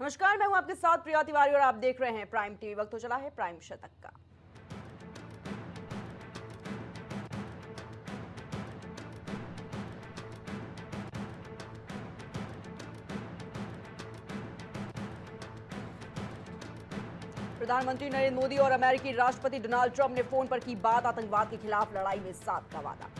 नमस्कार, मैं हूं आपके साथ प्रिया तिवारी और आप देख रहे हैं प्राइम टीवी। वक्त हो चला है प्राइम शतक का। प्रधानमंत्री नरेंद्र मोदी और अमेरिकी राष्ट्रपति डोनाल्ड ट्रंप ने फोन पर की बात, आतंकवाद के खिलाफ लड़ाई में साथ का वादा।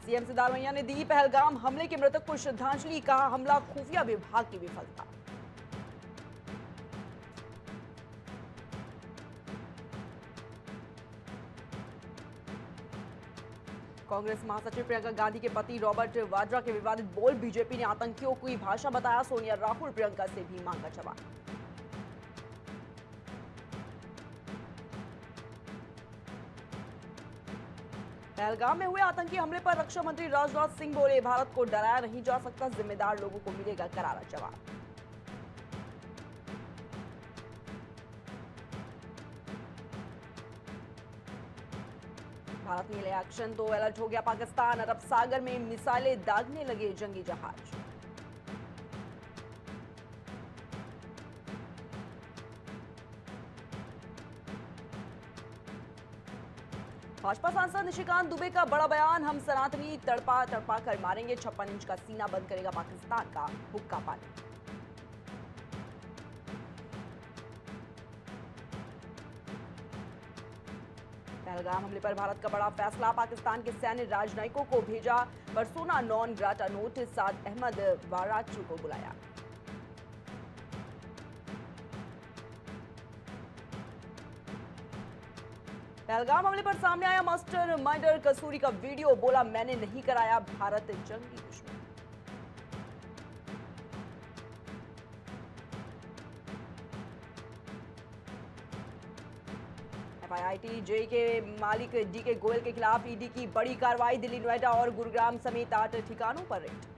सीएम सिद्धारमैया ने दी पहलगाम हमले के मृतक को श्रद्धांजलि, कहा हमला खुफिया विभाग की विफलता। कांग्रेस महासचिव प्रियंका गांधी के पति रॉबर्ट वाड्रा के विवादित बोल, बीजेपी ने आतंकियों की भाषा बताया, सोनिया राहुल प्रियंका से भी मांगा जवाब। पहलगाम में हुए आतंकी हमले पर रक्षा मंत्री राजनाथ सिंह बोले, भारत को डराया नहीं जा सकता, जिम्मेदार लोगों को मिलेगा करारा जवाब। भारत में मिले एक्शन तो अलर्ट हो गया पाकिस्तान, अरब सागर में मिसाइलें दागने लगे जंगी जहाज। भाजपा सांसद निशिकांत दुबे का बड़ा बयान, हम सनातनी तड़पा तड़पा कर मारेंगे, 56 इंच का सीना बंद करेगा पाकिस्तान का हुक्का पानी। पहलगाम हमले पर भारत का बड़ा फैसला, पाकिस्तान के सैन्य राजनयिकों को भेजा परसोना नॉन ग्राटा नोटिस, साद अहमद वाराचू को बुलाया। पहलगाम हमले पर सामने आया मास्टर माइंडर कसूरी का वीडियो, बोला मैंने नहीं कराया, भारत जंगी दुश्मन। एफआईआईटी जेई के मालिक डीके गोयल के खिलाफ ईडी की बड़ी कार्रवाई, दिल्ली, नोएडा और गुरुग्राम समेत 8 ठिकानों पर रेड।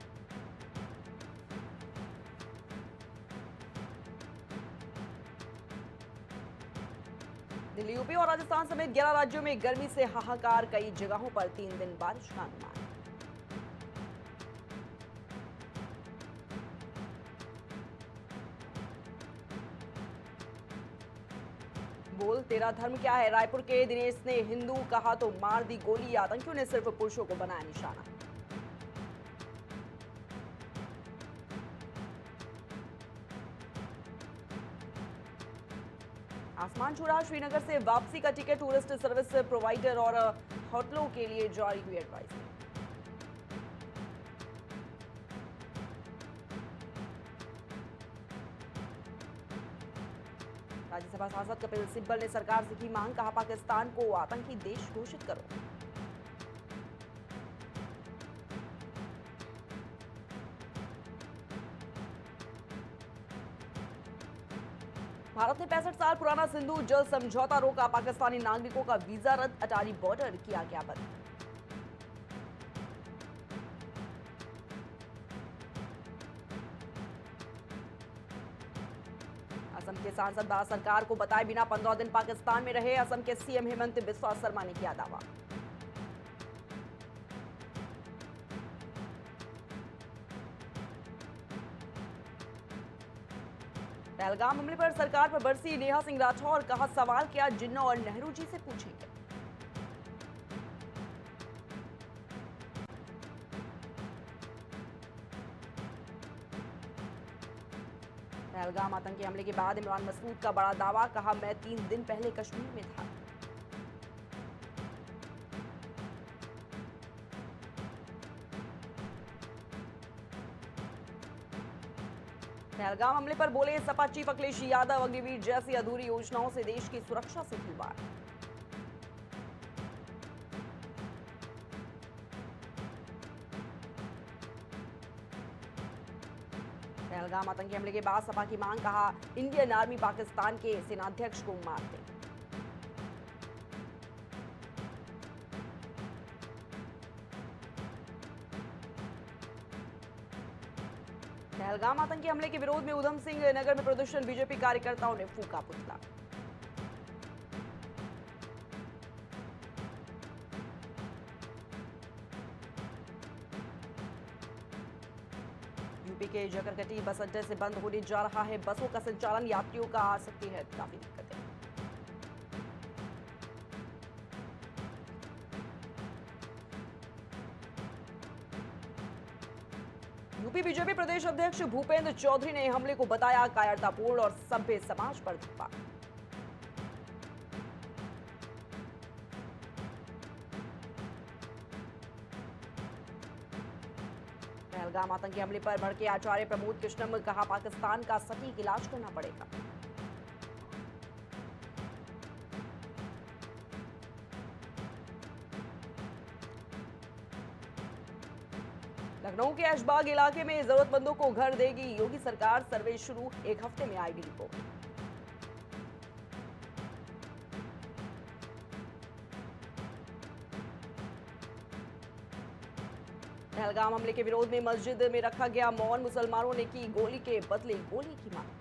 दिल्ली, यूपी और राजस्थान समेत 11 राज्यों में गर्मी से हाहाकार, कई जगहों पर 3 दिन बारिश का अनुमान। बोल तेरा धर्म क्या है, रायपुर के दिनेश ने हिंदू कहा तो मार दी गोली, आतंकियों ने सिर्फ पुरुषों को बनाया निशाना। आसमान छूरा, श्रीनगर से वापसी का टिकट टूरिस्ट सर्विस प्रोवाइडर और होटलों के लिए जारी हुई एडवाइस। राज्यसभा सांसद कपिल सिब्बल ने सरकार से की मांग, कहा पाकिस्तान को आतंकी देश घोषित करो। भारत ने 65 साल पुराना सिंधु जल समझौता रोका, पाकिस्तानी नागरिकों का वीजा रद्द, अटारी बॉर्डर किया गया बंद। असम के सांसद भारत सरकार को बताए बिना 15 दिन पाकिस्तान में रहे, असम के सीएम हेमंत बिस्वा शर्मा ने किया दावा। पहलगाम हमले पर सरकार पर बरसी नेहा सिंह राठौर, कहा सवाल किया जिन्ना और नेहरू जी से पूछेंगे। पहलगाम आतंकी हमले के बाद इमरान मसूद का बड़ा दावा, कहा मैं 3 दिन पहले कश्मीर में था। पहलगाम हमले पर बोले सपा चीफ अखिलेश यादव, अग्निवीर जैसी अधूरी योजनाओं से देश की सुरक्षा से खिलवाड़। पहलगाम आतंकी हमले के बाद सपा की मांग, कहा इंडियन आर्मी पाकिस्तान के सेनाध्यक्ष को मार दे। पहलगाम आतंकी हमले के विरोध में उधम सिंह नगर में प्रदर्शन, बीजेपी कार्यकर्ताओं ने फूका पुतला। यूपी के जकरकटी बस अड्डे से बंद होने जा रहा है बसों का संचालन। यात्रियों का आ सकती है काफी दिक्कतें। यूपी बीजेपी प्रदेश अध्यक्ष भूपेंद्र चौधरी ने हमले को बताया कायरतापूर्ण और सभ्य समाज पर धब्बा। पहलगाम आतंकी हमले पर भड़के आचार्य प्रमोद कृष्णम, कहा पाकिस्तान का सटीक इलाज करना पड़ेगा। लखनऊ के ऐशबाग इलाके में जरूरतमंदों को घर देगी योगी सरकार, सर्वे शुरू, एक हफ्ते में आएगी रिपोर्ट। पहलगाम हमले के विरोध में मस्जिद में रखा गया मौन, मुसलमानों ने की गोली के बदले गोली की मांग।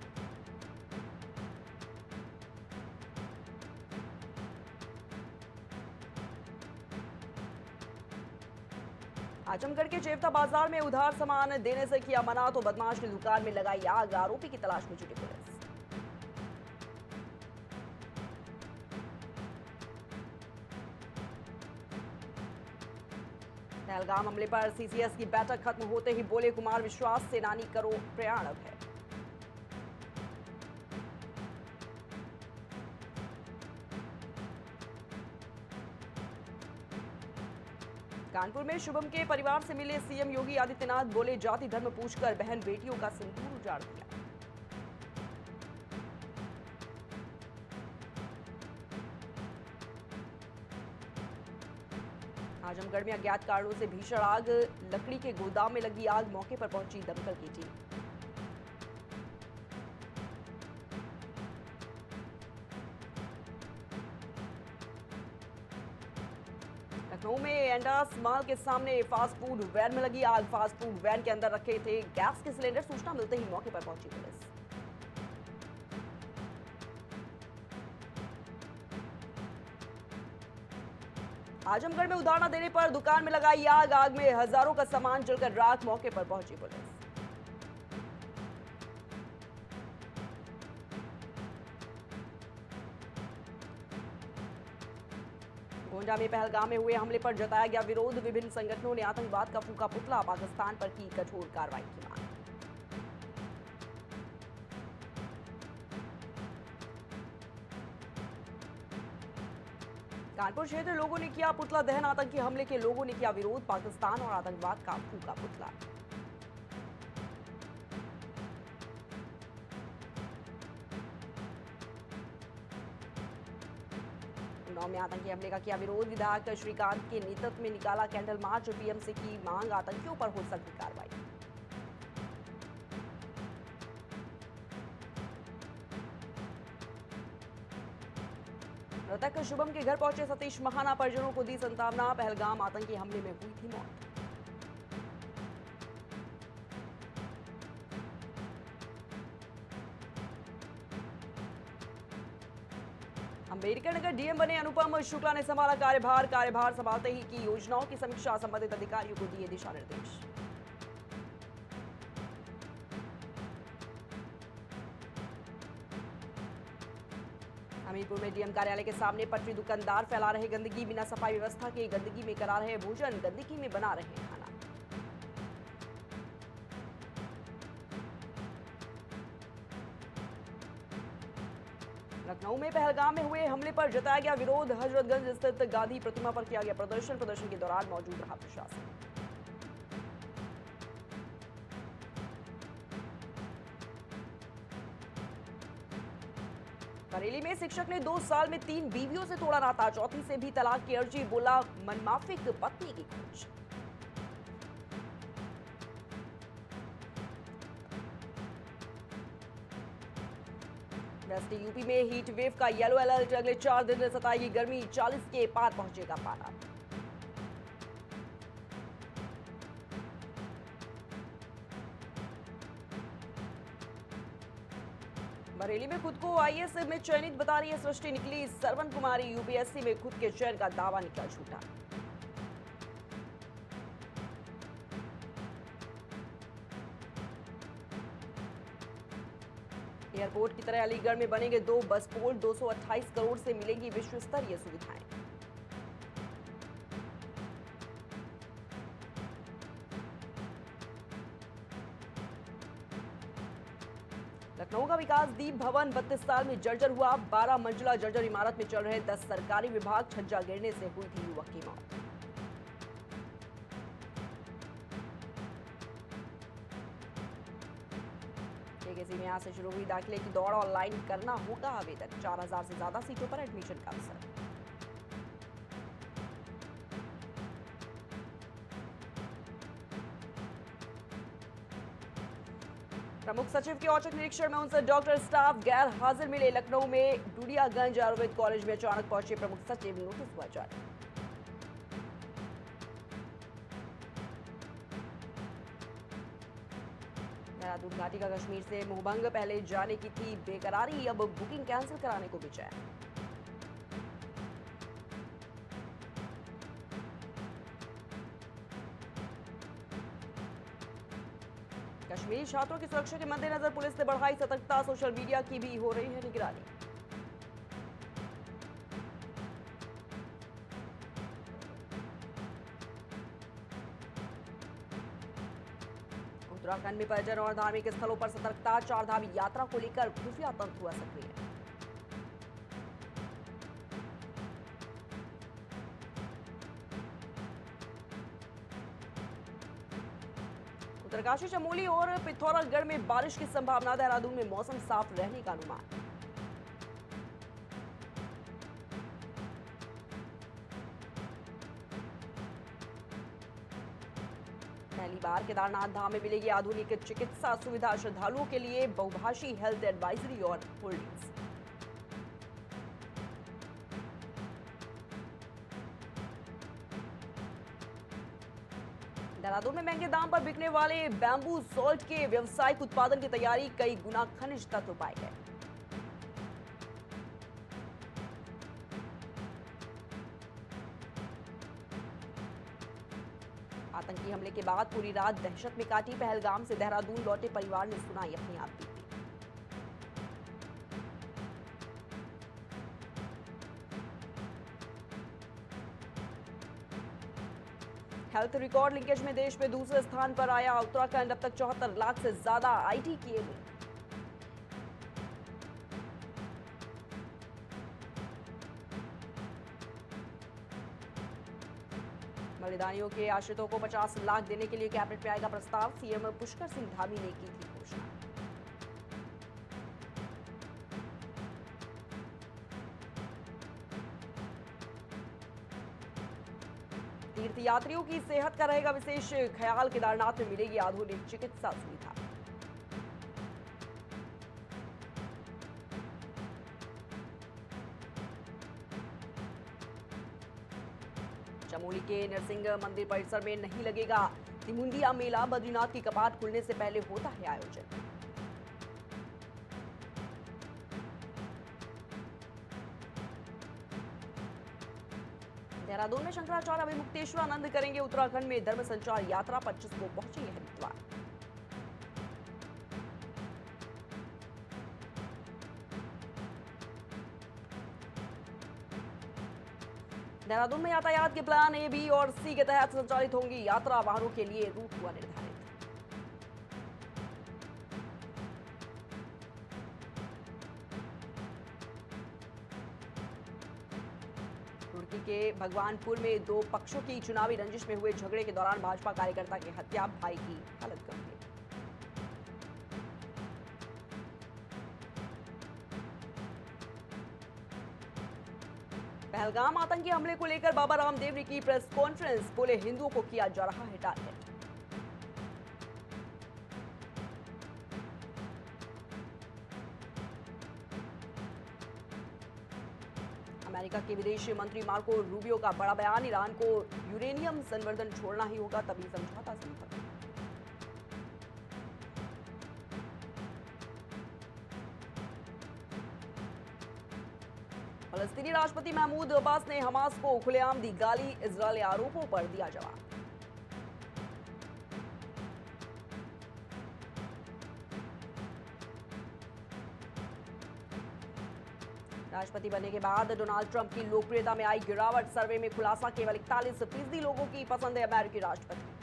आजमगढ़ के चेवता बाजार में उधार सामान देने से किया मना तो बदमाश की दुकान में लगाई आग, आरोपी की तलाश में जुटी पुलिस। पहलगाम हमले पर सीसीएस की बैठक खत्म होते ही बोले कुमार विश्वास, सेनानी करो प्रयाण अब है। कानपुर में शुभम के परिवार से मिले सीएम योगी आदित्यनाथ, बोले जाति धर्म पूछकर बहन बेटियों का सिंदूर उजाड़ दिया। आजमगढ़ में अज्ञात कारणों से भीषण आग, लकड़ी के गोदाम में लगी आग, मौके पर पहुंची दमकल की टीम। लखनऊ में एंडास मॉल के सामने फास्ट फूड वैन में लगी आग, फास्ट फूड वैन के अंदर रखे थे गैस के सिलेंडर, सूचना मिलते ही मौके पर पहुंची पुलिस। आजमगढ़ में उधार न देने पर दुकान में लगाई आग, आग में हजारों का सामान जलकर राख, मौके पर पहुंची पुलिस। गोंडा में पहलगाम में हुए हमले पर जताया गया विरोध, विभिन्न संगठनों ने आतंकवाद का फूका पुतला, पाकिस्तान पर की कठोर कार्रवाई की मांग। कानपुर क्षेत्र लोगों ने किया पुतला दहन, आतंकी हमले के लोगों ने किया विरोध, पाकिस्तान और आतंकवाद का फूका पुतला। उन्नाव में आतंकी हमले का किया विरोध, विधायक श्रीकांत के नेतृत्व में निकाला कैंडल मार्च, पीएम से की मांग, आतंकियों पर हो सख्त कार्रवाई। मृतक शुभम के घर पहुंचे सतीश महाना, परिजनों को दी संतावना, पहलगाम आतंकी हमले में हुई थी मौत। अम्बेडकर नगर डीएम बने अनुपम शुक्ला ने संभाला कार्यभार संभालते ही की योजनाओं की समीक्षा, संबंधित अधिकारियों को दिए दिशा निर्देश। हमीरपुर में डीएम कार्यालय के सामने पटरी दुकानदार फैला रहे गंदगी, बिना सफाई व्यवस्था के गंदगी में करा रहे भोजन, गंदगी में बना रहे खाना। लखनऊ में पहलगाम में हुए हमले पर जताया गया विरोध, हजरतगंज स्थित गांधी प्रतिमा पर किया गया प्रदर्शन के दौरान मौजूद रहा प्रशासन। बरेली में शिक्षक ने 2 साल में 3 बीवियों से तोड़ा नाता, चौथी से भी तलाक की अर्जी, बोला मनमाफिक पत्नी की खोज। वेस्ट यूपी में हीट वेव का येलो अलर्ट, अगले 4 दिन सताएगी गर्मी, 40 के पार पहुंचेगा पारा। बरेली में खुद को आईएएस में चयनित बता रही है सृष्टि, निकली सरवन कुमारी, यूपीएससी में खुद के चयन का दावा निकला झूठा। एयरपोर्ट की तरह अलीगढ़ में बनेंगे 2 बस पोर्ट, 228 करोड़ से मिलेंगी विश्व स्तरीय सुविधाएं। लखनऊ का विकास दीप भवन 32 साल में जर्जर हुआ। 12 मंजिला जर्जर इमारत में चल रहे 10 सरकारी विभाग, छज्जा गिरने से हुई थी युवक की मौत। केकेसी में आज से शुरू हुई दाखिले की दौड़, ऑनलाइन करना होगा आवेदन। 4000 से ज्यादा सीटों पर एडमिशन का अवसर। प्रमुख सचिव के औचक निरीक्षण में उनसे डॉक्टर स्टाफ गैर हाजिर मिले। लखनऊ में डूडियागंज आयुर्वेद कॉलेज में अचानक पहुंचे प्रमुख सचिव, नोटिस हुआ जारी। देहरादून घाटी का कश्मीर से मोहभंग, पहले जाने की थी बेकरारी, अब बुकिंग कैंसिल कराने को भी चयन। कश्मीरी छात्रों की सुरक्षा के मद्देनजर पुलिस ने बढ़ाई सतर्कता, सोशल मीडिया की भी हो रही है निगरानी। उत्तराखंड में पर्यटन और धार्मिक स्थलों पर सतर्कता, चारधाम यात्रा को लेकर खुफिया तंत्र हुआ सक्रिय। उत्तरकाशी, चमोली और पिथौरागढ़ में बारिश की संभावना। देहरादून में मौसम साफ रहने का अनुमान। पहली बार केदारनाथ धाम में मिलेगी आधुनिक चिकित्सा सुविधा, श्रद्धालुओं के लिए बहुभाषी हेल्थ एडवाइजरी और होल्डिंग्स। देहरादून में महंगे दाम पर बिकने वाले बैम्बू सॉल्ट के व्यावसायिक उत्पादन की तैयारी, कई गुना खनिज तत्व पाए गए। आतंकी हमले के बाद पूरी रात दहशत में काटी। पहलगाम से देहरादून लौटे परिवार ने सुनाई अपनी आप बीती। हेल्थ रिकॉर्ड लिंकेज में देश में दूसरे स्थान पर आया उत्तराखंड। अब तक 74 लाख से ज्यादा आईटी किए गए। बलिदानियों के आश्रितों को 50 लाख देने के लिए कैबिनेट में आएगा प्रस्ताव। सीएम पुष्कर सिंह धामी ने की थी घोषणा। तीर्थयात्रियों की सेहत का रहेगा विशेष ख्याल। केदारनाथ में मिलेगी आधुनिक चिकित्सा सुविधा। चमोली के नरसिंह मंदिर परिसर में नहीं लगेगा तिमुंडिया मेला। बद्रीनाथ की कपाट खुलने से पहले होता है आयोजन। देहरादून में शंकराचार्य अभिमुक्तेश्वरानंद करेंगे उत्तराखंड में धर्म संचार यात्रा। 25 को पहुंचेंगे हरिद्वार। देहरादून में यातायात के प्लान ए, बी और सी के तहत संचालित होंगी यात्रा। वाहनों के लिए रूट हुआ निर्धारित। रुड़की के भगवानपुर में 2 पक्षों की चुनावी रंजिश में हुए झगड़े के दौरान भाजपा कार्यकर्ता की हत्या, भाई की हालत गंभीर। पहलगाम आतंकी हमले को लेकर बाबा रामदेव ने की प्रेस कॉन्फ्रेंस। बोले, हिंदुओं को किया जा रहा है टारगेट। अमेरिका के विदेश मंत्री मार्को रूबियो का बड़ा बयान। ईरान को यूरेनियम संवर्धन छोड़ना ही होगा, तभी समझौता संभव। फलस्तीनी राष्ट्रपति महमूद अब्बास ने हमास को खुलेआम दी गाली। इजरायली आरोपों पर दिया जवाब। राष्ट्रपति बनने के बाद डोनाल्ड ट्रंप की लोकप्रियता में आई गिरावट। सर्वे में खुलासा, केवल 41% लोगों की पसंद है अमेरिकी राष्ट्रपति।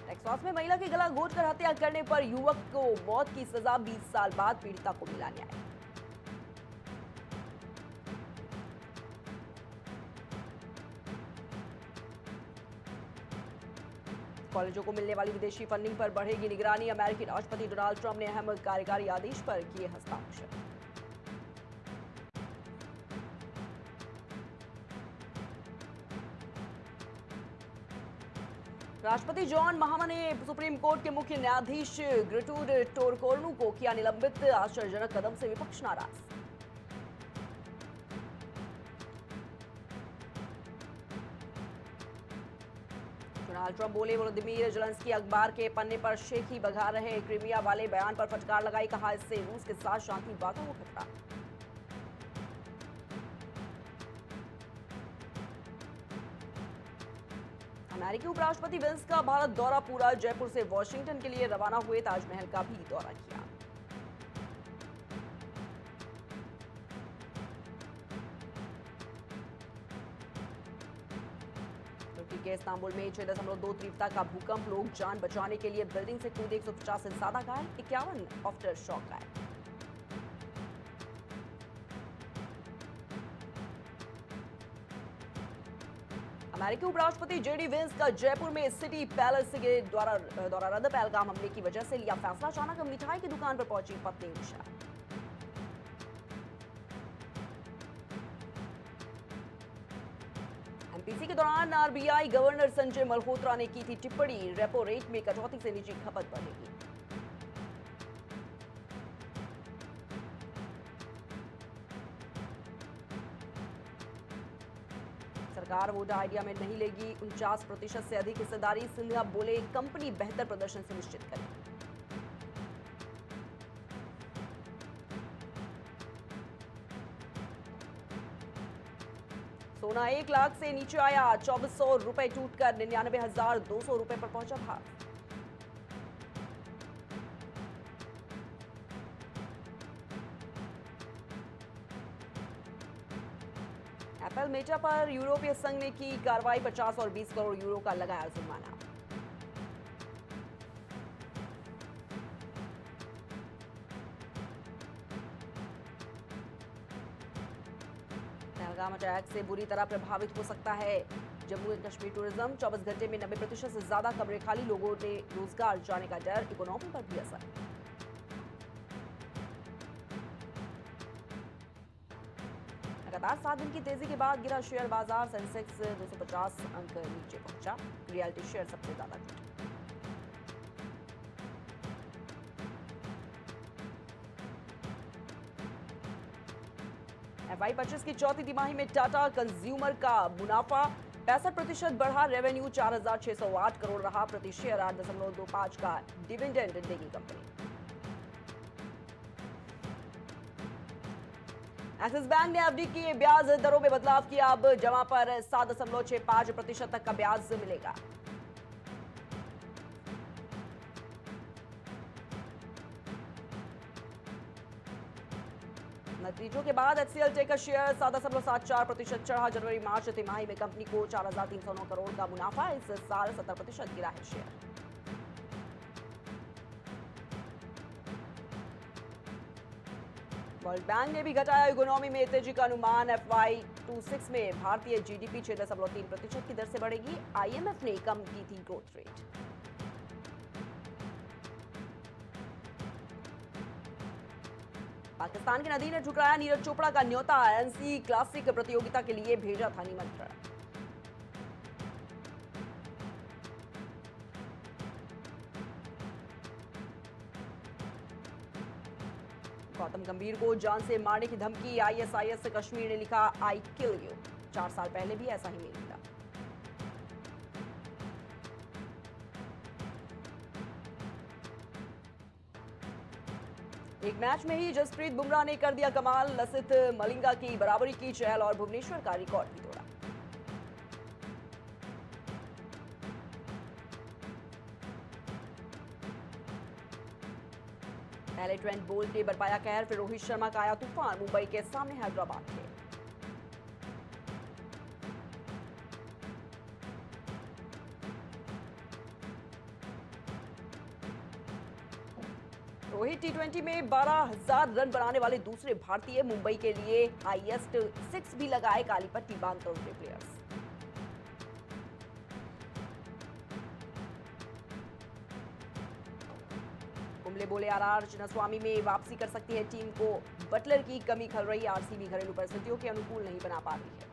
टेक्सास में महिला की गला घोंटकर हत्या करने पर युवक को मौत की सजा, 20 साल बाद पीड़िता को मिला न्याय। कॉलेजों को मिलने वाली विदेशी फंडिंग पर बढ़ेगी निगरानी। अमेरिकी राष्ट्रपति डोनाल्ड ट्रंप ने अहम कार्यकारी आदेश पर किए हस्ताक्षर। राष्ट्रपति जॉन महामा ने सुप्रीम कोर्ट के मुख्य न्यायाधीश ग्रेटूड टोरकोर्नू को किया निलंबित। आश्चर्यजनक कदम से विपक्ष नाराज। डोनाल्ड ट्रंप बोले, वोलोदिमीर ज़ेलेंस्की अखबार के पन्ने पर शेख ही बघा रहे। क्रीमिया वाले बयान पर फटकार लगाई, कहा इससे रूस के साथ शांति बातों को खतरा। अमेरिकी उपराष्ट्रपति वेंस का भारत दौरा पूरा। जयपुर से वॉशिंगटन के लिए रवाना हुए, ताजमहल का भी दौरा किया। तुर्की के इस्तांबुल में 6.2 तीव्रता का भूकंप। लोग जान बचाने के लिए बिल्डिंग से कूदे, 150 से ज्यादा घायल, 51 आफ्टर शॉक आए। अमेरिकी उपराष्ट्रपति जेडी वेंस का जयपुर में सिटी पैलेस के दौरा रद्द। पहलगाम हमले की वजह से लिया फैसला। अचानक मिठाई की दुकान पर पहुंची पत्नी उषा। एमपीसी के दौरान आरबीआई गवर्नर संजय मल्होत्रा ने की थी टिप्पणी, रेपो रेट में कटौती से निजी खपत बढ़ेगी। सरकार वोटर आइडिया में नहीं लेगी 49% से अधिक हिस्सेदारी। सिंधिया बोले, कंपनी बेहतर प्रदर्शन सुनिश्चित करे। सोना 1 लाख से नीचे आया, 2400 रुपए टूटकर 99,200 रुपए पर पहुंचा भाव। एप्पल मेटा पर यूरोपीय संघ ने की कार्रवाई, 50 और 20 करोड़ यूरो का लगाया जुर्माना। पहलगाम अटैक से बुरी तरह प्रभावित हो सकता है जम्मू एंड कश्मीर टूरिज्म। 24 घंटे में 90% से ज्यादा कमरे खाली। लोगों ने रोजगार जाने का डर, इकोनॉमी पर भी असर। लगातार 7 दिन की तेजी के बाद गिरा शेयर बाजार। सेंसेक्स 250 अंक नीचे पहुंचा। रियल्टी शेयर सबसे ज्यादा टूटे। FY 25 की चौथी तिमाही में टाटा कंज्यूमर का मुनाफा 65% बढ़ा। रेवेन्यू 4,608 करोड़ रहा। प्रति शेयर 8.25 का डिविडेंड देगी कंपनी। एक्सिस बैंक ने एफडी की ब्याज दरों में बदलाव किया। अब जमा पर 7.65% तक का ब्याज मिलेगा। नतीजों के बाद HCL टेक का शेयर 7.74% चढ़ा। जनवरी मार्च तिमाही में कंपनी को 4,309 करोड़ का मुनाफा। इस साल 70% गिरा है शेयर। वर्ल्ड बैंक ने भी घटाया इकोनॉमी में तेजी का अनुमान। FY 26 में भारतीय जीडीपी 6.3% की दर से बढ़ेगी। IMF ने कम की थी ग्रोथ रेट। पाकिस्तान की नदी ने ठुकराया नीरज चोपड़ा का न्योता। एनसी क्लासिक प्रतियोगिता के लिए भेजा था निमंत्रण। गौतम गंभीर को जान से मारने की धमकी। ISIS कश्मीर ने लिखा, आई किल यू। 4 साल पहले भी ऐसा ही मेल मिला। एक मैच में ही जसप्रीत बुमराह ने कर दिया कमाल। लसित मलिंगा की बराबरी की। चहल और भुवनेश्वर का रिकॉर्ड भी तोड़ा। पहले ट्रेंट बोल्ट ने बरपाया कहर, फिर रोहित शर्मा का आया तूफान मुंबई के सामने हैदराबाद के। रोहित टी20 में 12,000 रन बनाने वाले दूसरे भारतीय, मुंबई के लिए हाईएस्ट 6 भी लगाए काली पट्टी बांधकर उतरे प्लेयर्स। कुंबले बोले आरआर चिन्नास्वामी में वापसी कर सकती है टीम को, बटलर की कमी खल रही, आरसीबी घरेलू परिस्थितियों के अनुकूल नहीं बना पा रही है।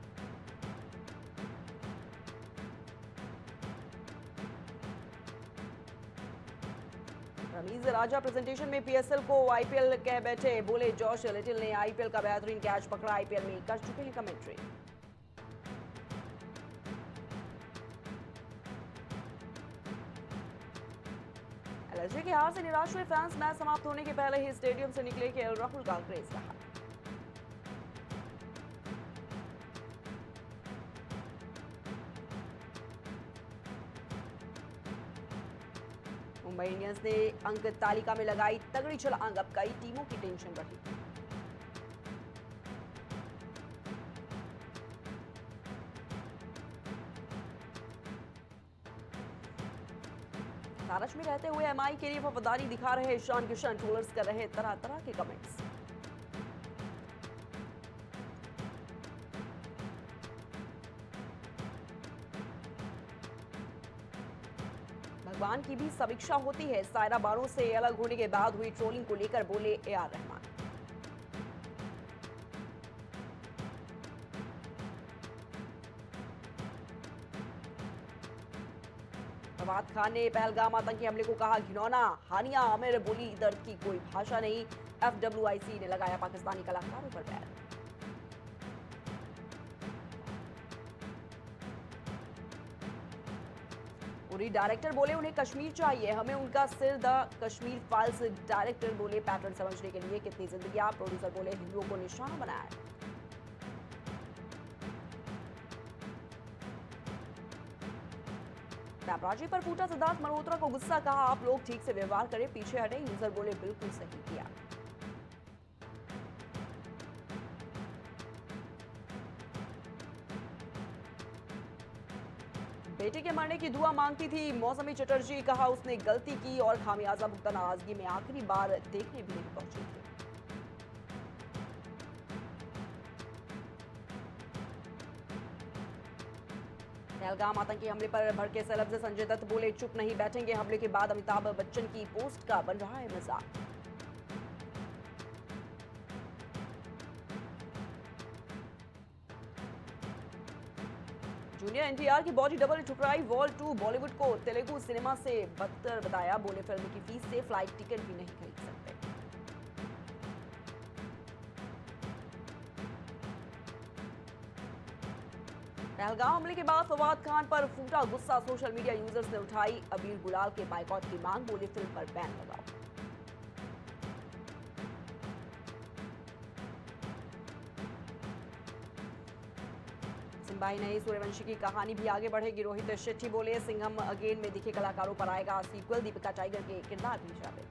रमीज राजा प्रेजेंटेशन में पीएसएल को आईपीएल कह बैठे, बोले जॉश लिटिल ने आईपीएल का बेहतरीन कैच पकड़ा, आईपीएल में कर चुके हैं कमेंट्री। एलएसजी की हार से निराश हुए फैंस मैच समाप्त होने के पहले ही स्टेडियम से निकले, केएल राहुल का क्रेज रहा। मुंबई इंडियंस ने अंक तालिका में लगाई तगड़ी छलांग, अब कई टीमों की टेंशन बढ़ी। सारच में रहते हुए एमआई के लिए वफादारी दिखा रहे ईशान किशन, ट्रोलर्स कर रहे तरह तरह के कमेंट्स। भगवान की भी समीक्षा होती है, सायरा बानो से अलग होने के बाद हुई ट्रोलिंग को लेकर बोले एआर रहमान। फवाद खान ने पहलगाम आतंकी हमले को कहा घिनौना, हानिया आमिर बोली दर्द की कोई भाषा नहीं, एफडब्ल्यूआईसी ने लगाया पाकिस्तानी कलाकारों पर बैन। उरी डायरेक्टर बोले उन्हें कश्मीर चाहिए, हमें उनका सिर द कश्मीर फाइल्स। डायरेक्टर बोले पैटर्न समझने के लिए कितनी जिंदगियां। प्रोड्यूसर बोले हिंदुओं को निशाना बनाया। पैपराजी पर फूटा सिद्धार्थ मल्होत्रा को गुस्सा, कहा आप लोग ठीक से व्यवहार करें, पीछे हटे। यूजर बोले बिल्कुल सही किया। बेटे के मरने की दुआ मांगती थी मौसमी चटर्जी, कहा उसने गलती की और खामियाजा भुगता, नाराजगी में आखिरी बार देखने भी नहीं पहुंची थी। पहलगाम आतंकी हमले पर भड़के सेलेब्स संजय दत्त बोले चुप नहीं बैठेंगे, हमले के बाद अमिताभ बच्चन की पोस्ट का बन रहा है मजाक। जूनियर एनटीआर की बॉडी डबल ठुकराई वॉल 2, बॉलीवुड को तेलुगु सिनेमा से बदतर बताया, बोले फिल्म की फीस से फ्लाइट टिकट भी नहीं खरीद सकते। पहलगाम हमले के बाद फवाद खान पर फूटा गुस्सा, सोशल मीडिया यूजर्स ने उठाई अबीर गुलाल के बाइकॉट की मांग, बोले फिल्म पर बैन लगाओ। सिंबाई नहीं, सूर्यवंशी की कहानी भी आगे बढ़ेगी। रोहित शेट्टी बोले सिंघम अगेन में दिखे कलाकारों पर आएगा सीक्वल, दीपिका टाइगर के किरदार भी शामिल।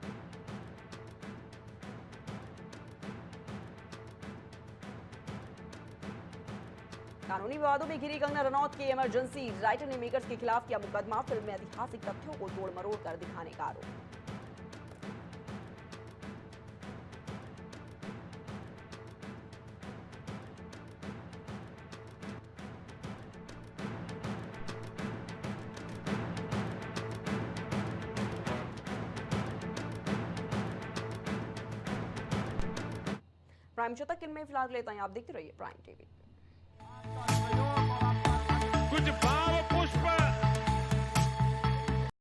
कानूनी विवादों में घिरी कंगना रनौत की इमरजेंसी, राइटर ने मेकर्स के खिलाफ किया मुकदमा, फिल्म में ऐतिहासिक तथ्यों को तोड़ मरोड़ कर दिखाने का आरोप। प्राइम शो तक इनमें फिलहाल लेता हैं, आप देखते रहिए प्राइम टीवी। कुछ भाव पुष्प